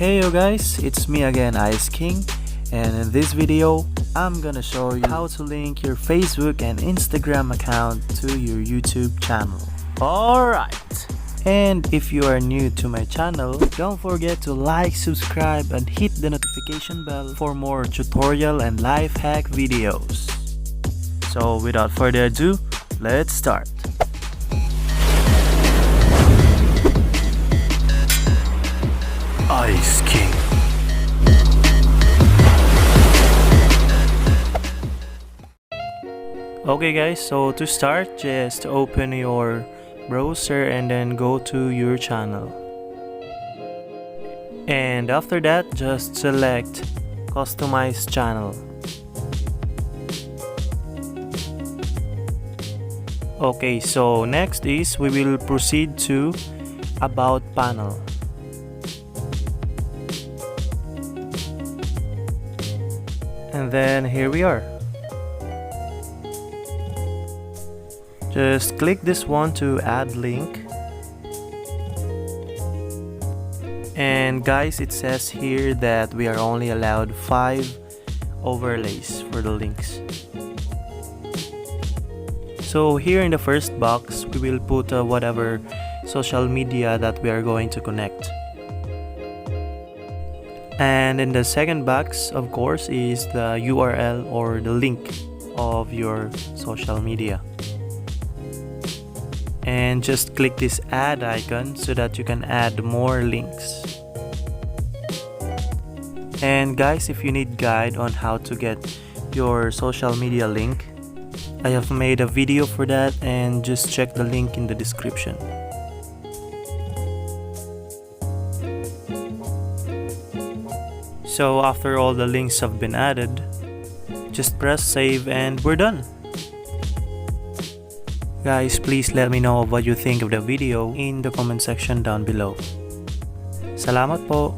Hey yo guys, it's me again, Ice King, and in this video I'm gonna show you how to link your Facebook and Instagram account to your YouTube channel. Alright, and if you are new to my channel, don't forget to like, subscribe, and hit the notification bell for more tutorial and life hack videos. So without further ado, let's start. Ice King. Okay guys, so to start, just open your browser and then go to your channel. And after that, just select Customize Channel. Okay, so next is we will proceed to About Panel. And then here we are. Just click this one to add link. And guys, it says here that we are only allowed 5 overlays for the links. So here in the first box, we will put whatever social media that we are going to connect. And in the second box, of course, is the URL or the link of your social media. And just click this add icon so that you can add more links. And guys, if you need guide on how to get your social media link, I have made a video for that, and just check the link in the description. So after all the links have been added, just press save and we're done. Guys, please let me know what you think of the video in the comment section down below. Salamat po!